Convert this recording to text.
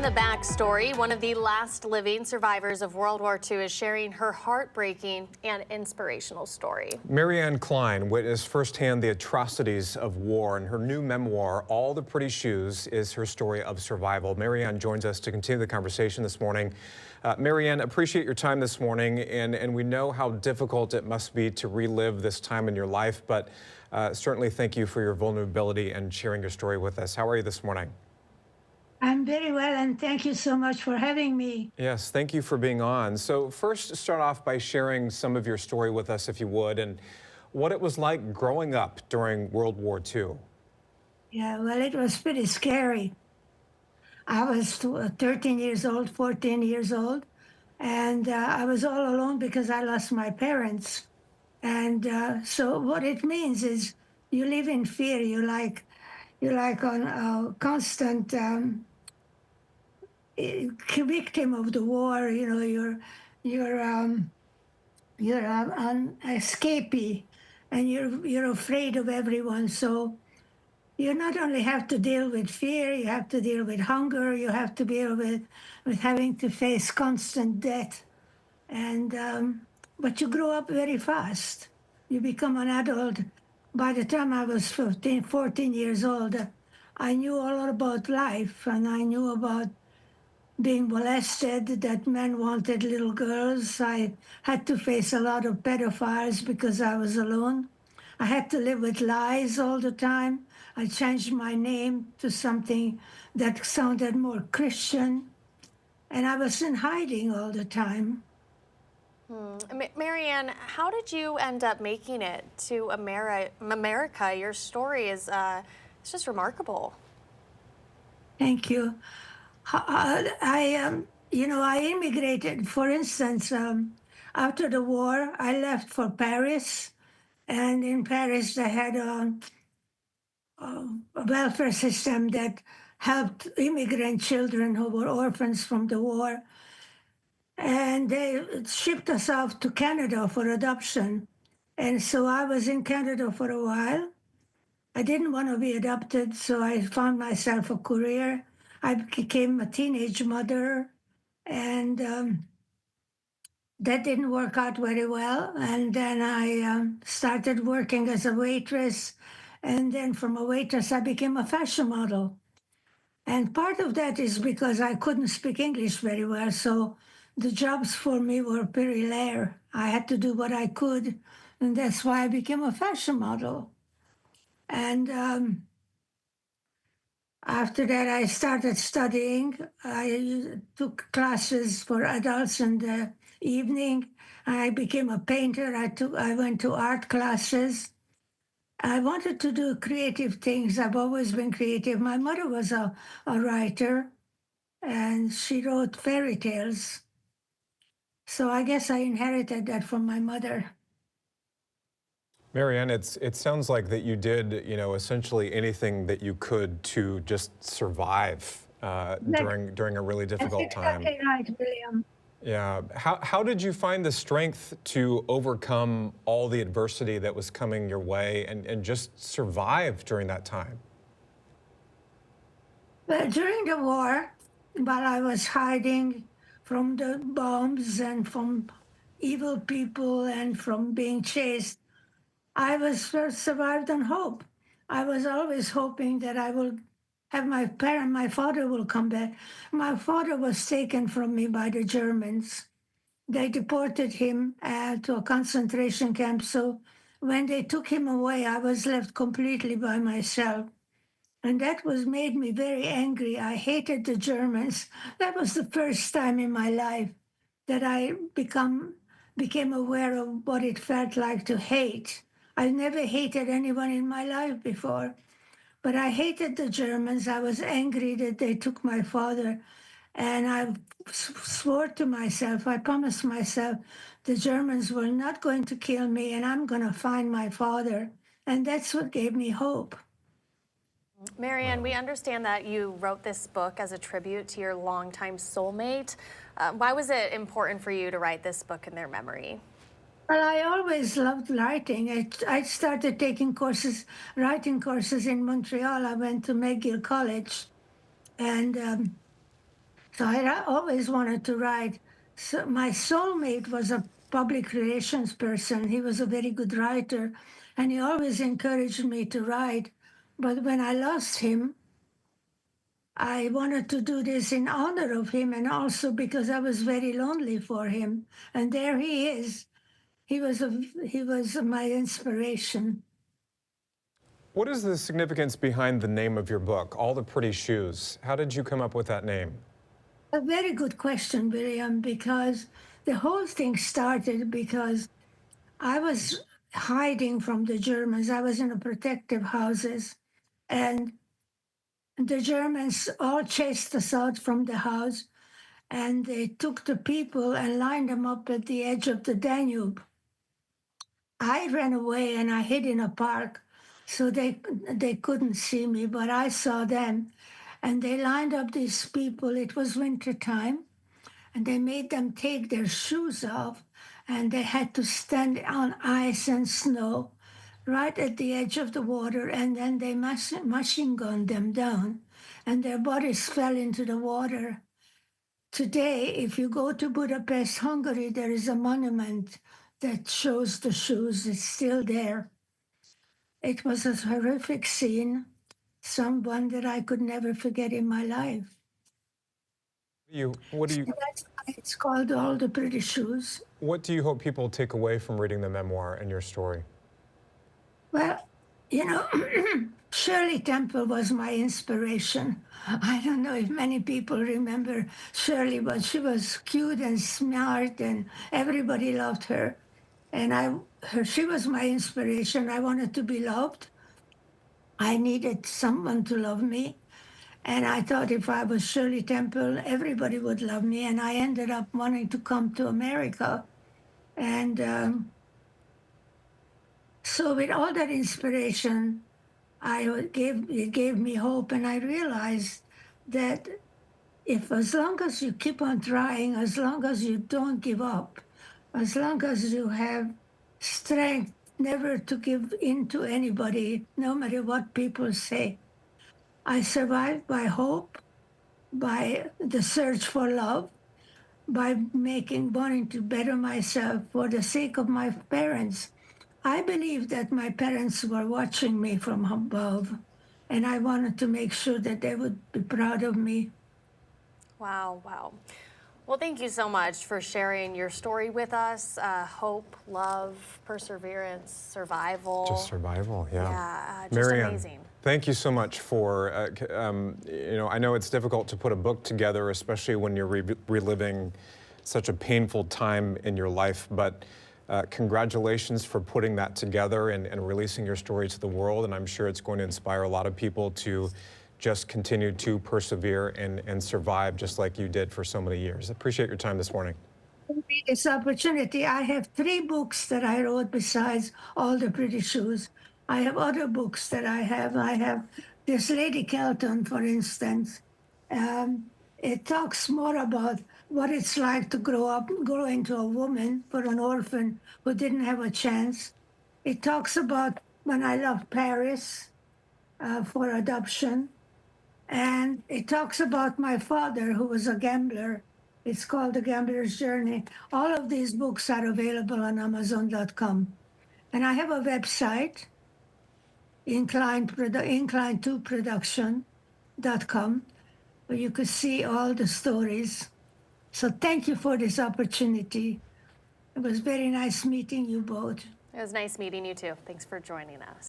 the backstory, one of the last living survivors of World War II is sharing her heartbreaking and inspirational story. Marianne Klein witnessed firsthand the atrocities of war, and her new memoir, All the Pretty Shoes, is her story of survival. Marianne joins us to continue the conversation this morning. Marianne, appreciate your time this morning, and we know how difficult it must be to relive this time in your life, but certainly thank you for your vulnerability and sharing your story with us. How are you this morning? I'm very well, and thank you so much for having me. Yes, thank you for being on. So first, start off by sharing some of your story with us, if you would, and what it was like growing up during World War II. Yeah, well, it was pretty scary. I was 13 years old, 14 years old, and I was all alone because I lost my parents. And so what it means is you live in fear. You're like on a constant victim of the war. You know, you're an escapee, and you're afraid of everyone. So you not only have to deal with fear, you have to deal with hunger, you have to deal with having to face constant death, and but you grow up very fast. You become an adult. By the time I was 14 years old, I knew all about life, and I knew about being molested, that men wanted little girls. I had to face a lot of pedophiles because I was alone. I had to live with lies all the time. I changed my name to something that sounded more Christian, and I was in hiding all the time. Marianne, how did you end up making it to America? Your story is it's just remarkable. Thank you. I immigrated. For instance, after the war, I left for Paris, and in Paris they had a welfare system that helped immigrant children who were orphans from the war, and they shipped us off to Canada for adoption. And so I was in Canada for a while. I didn't want to be adopted, so I found myself a career. I became a teenage mother, and that didn't work out very well. And then I started working as a waitress, and then from a waitress, I became a fashion model. And part of that is because I couldn't speak English very well, so the jobs for me were pretty rare. I had to do what I could, and that's why I became a fashion model. And after that, I started studying. I took classes for adults in the evening. I became a painter. I went to art classes. I wanted to do creative things. I've always been creative. My mother was a writer, and she wrote fairy tales. So I guess I inherited that from my mother. Marianne, it sounds like that you did, essentially anything that you could to just survive during a really difficult time. That's exactly right, William. Yeah. How did you find the strength to overcome all the adversity that was coming your way and just survive during that time? Well, during the war, while I was hiding from the bombs and from evil people and from being chased, I was survived on hope. I was always hoping that I will have my father will come back. My father was taken from me by the Germans. They deported him to a concentration camp. So when they took him away, I was left completely by myself. And that made me very angry. I hated the Germans. That was the first time in my life that I became aware of what it felt like to hate. I never hated anyone in my life before, but I hated the Germans. I was angry that they took my father, and I swore to myself, I promised myself, the Germans were not going to kill me, and I'm going to find my father. And that's what gave me hope. Marianne, we understand that you wrote this book as a tribute to your longtime soulmate. Why was it important for you to write this book in their memory? Well, I always loved writing. I started taking writing courses in Montreal. I went to McGill College, and So I always wanted to write. So my soulmate was a public relations person. He was a very good writer, and he always encouraged me to write. But when I lost him, I wanted to do this in honor of him and also because I was very lonely for him. And there he is. He was my inspiration. What is the significance behind the name of your book, All the Pretty Shoes? How did you come up with that name? A very good question, William, because the whole thing started because I was hiding from the Germans. I was in a protective houses, and the Germans all chased us out from the house, and they took the people and lined them up at the edge of the Danube. I ran away and I hid in a park, so they couldn't see me, but I saw them, and they lined up these people. It was winter time, and they made them take their shoes off, and they had to stand on ice and snow right at the edge of the water, and then they machine gunned them down, and their bodies fell into the water. Today, if you go to Budapest, Hungary, there is a monument that shows the shoes. It's still there. It was a horrific scene, someone that I could never forget in my life. What do you, So that's why it's called All the Pretty Shoes. what do you hope people take away from reading the memoir and your story? Well, you know, Shirley Temple was my inspiration. I don't know if many people remember Shirley, but she was cute and smart, and everybody loved her. And she was my inspiration. I wanted to be loved. I needed someone to love me. And I thought if I was Shirley Temple, everybody would love me. And I ended up wanting to come to America. And so, with all that inspiration, it gave me hope. And I realized that if as long as you keep on trying, as long as you don't give up, as long as you have strength never to give in to anybody, no matter what people say, I survived by hope, by the search for love, by wanting to better myself for the sake of my parents. I believe that my parents were watching me from above, and I wanted to make sure that they would be proud of me. Wow, wow. Well, thank you so much for sharing your story with us. Hope, love, perseverance, survival. Just survival, yeah. Yeah, just Marianne, amazing. thank you so much for, I know it's difficult to put a book together, especially when you're reliving such a painful time in your life, but congratulations for putting that together and releasing your story to the world, and I'm sure it's going to inspire a lot of people to just continue to persevere and survive just like you did for so many years. I appreciate your time this morning. This opportunity. I have 3 books that I wrote besides All the Pretty Shoes. I have other books that I have. I have this Lady Kelton, for instance. It talks more about what it's like to grow into a woman for an orphan who didn't have a chance. It talks about when I left Paris for adoption. And it talks about my father, who was a gambler. It's called The Gambler's Journey. All of these books are available on Amazon.com. And I have a website, incline2production.com, where you could see all the stories. So thank you for this opportunity. It was very nice meeting you both. It was nice meeting you too. Thanks for joining us.